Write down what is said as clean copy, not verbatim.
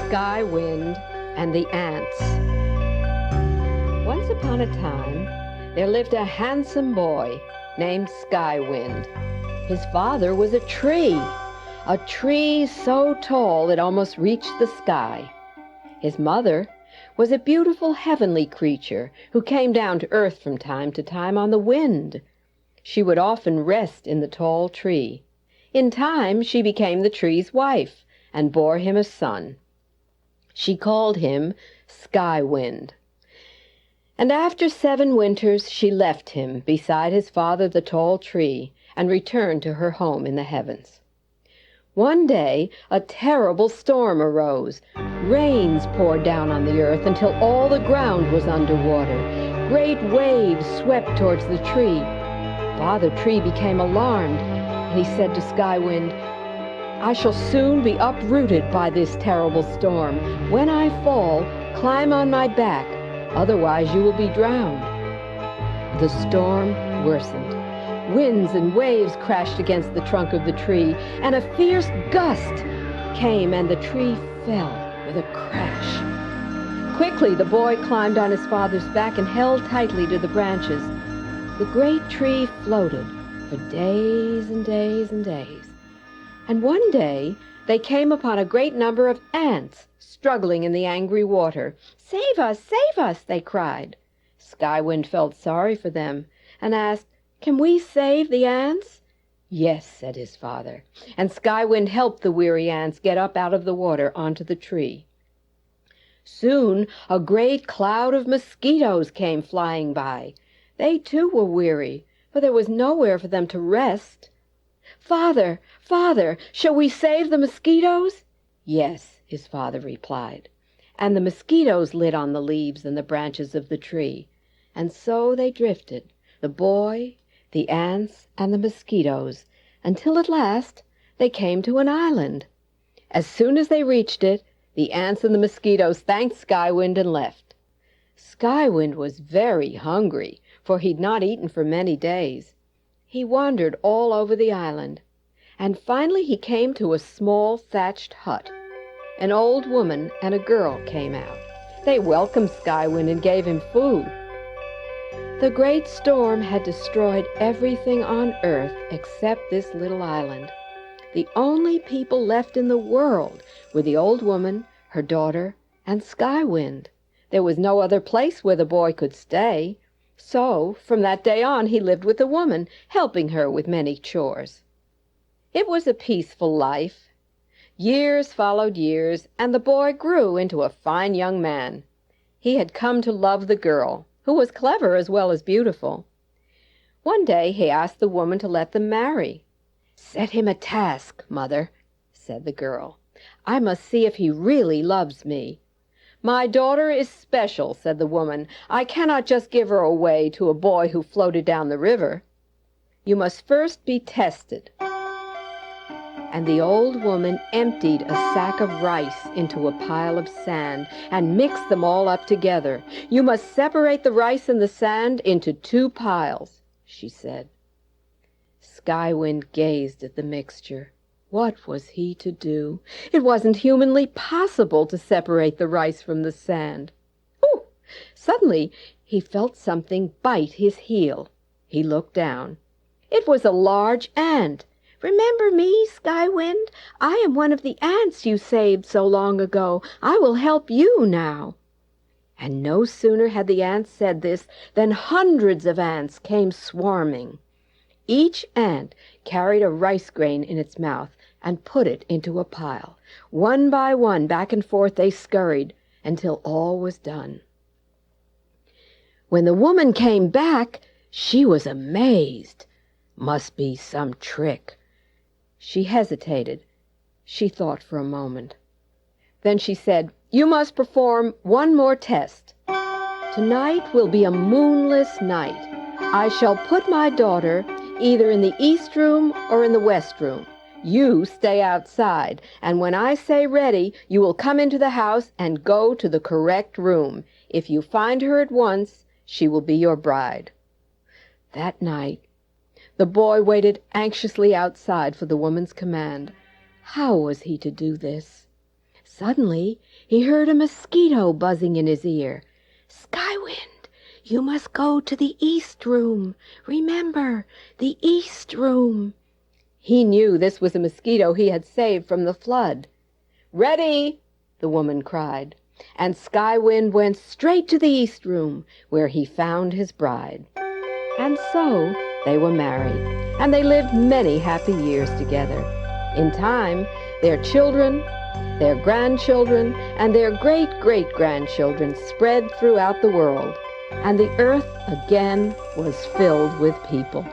Skywind and the Ants. Once upon a time, there lived a handsome boy named Skywind. His father was a tree so tall it almost reached the sky. His mother was a beautiful heavenly creature who came down to earth from time to time on the wind. She would often rest in the tall tree. In time, she became the tree's wife and bore him a son. She called him Skywind. And after 7 winters, she left him beside his father, the tall tree, and returned to her home in the heavens. One day, a terrible storm arose. Rains poured down on the earth until all the ground was underwater. Great waves swept towards the tree. Father Tree became alarmed, and he said to Skywind, "I shall soon be uprooted by this terrible storm. When I fall, climb on my back, otherwise you will be drowned." The storm worsened. Winds and waves crashed against the trunk of the tree, and a fierce gust came, and the tree fell with a crash. Quickly, the boy climbed on his father's back and held tightly to the branches. The great tree floated for days and days and days. And one day, they came upon a great number of ants struggling in the angry water. "Save us! Save us!" they cried. Skywind felt sorry for them and asked, "Can we save the ants?" "Yes," said his father, and Skywind helped the weary ants get up out of the water onto the tree. Soon a great cloud of mosquitoes came flying by. They too were weary, for there was nowhere for them to rest. "Father, Father, shall we save the mosquitoes?" "Yes," his father replied. And the mosquitoes lit on the leaves and the branches of the tree. And so they drifted, the boy, the ants, and the mosquitoes, until at last they came to an island. As soon as they reached it, the ants and the mosquitoes thanked Skywind and left. Skywind was very hungry, for he'd not eaten for many days. He wandered all over the island, and finally he came to a small thatched hut. An old woman and a girl came out. They welcomed Skywind and gave him food. The great storm had destroyed everything on earth except this little island. The only people left in the world were the old woman, her daughter, and Skywind. There was no other place where the boy could stay. So, from that day on, he lived with the woman, helping her with many chores. It was a peaceful life. Years followed years, and the boy grew into a fine young man. He had come to love the girl, who was clever as well as beautiful. One day he asked the woman to let them marry. "Set him a task, mother," said the girl. "I must see if he really loves me." "My daughter is special," said the woman. "I cannot just give her away to a boy who floated down the river. You must first be tested." And the old woman emptied a sack of rice into a pile of sand and mixed them all up together. "You must separate the rice and the sand into 2 piles, she said. Skywind gazed at the mixture. What was he to do? It wasn't humanly possible to separate the rice from the sand. Ooh! Suddenly he felt something bite his heel. He looked down. It was a large ant. "Remember me, Skywind? I am one of the ants you saved so long ago. I will help you now." And no sooner had the ant said this than hundreds of ants came swarming. Each ant carried a rice grain in its mouth and put it into a pile. One by one, back and forth they scurried until all was done. When the woman came back, she was amazed. Must be some trick. She hesitated. She thought for a moment. Then she said, "You must perform one more test. Tonight will be a moonless night. I shall put my daughter either in the east room or in the west room. You stay outside, and when I say ready, you will come into the house and go to the correct room. If you find her at once, she will be your bride." That night, the boy waited anxiously outside for the woman's command. How was he to do this? Suddenly, he heard a mosquito buzzing in his ear. "Skywind, you must go to the East Room. Remember, the East Room." He knew this was a mosquito he had saved from the flood. "Ready!" the woman cried, and Skywind went straight to the East Room, where he found his bride. And so they were married, and they lived many happy years together. In time, their children, their grandchildren, and their great-great-grandchildren spread throughout the world, and the earth again was filled with people.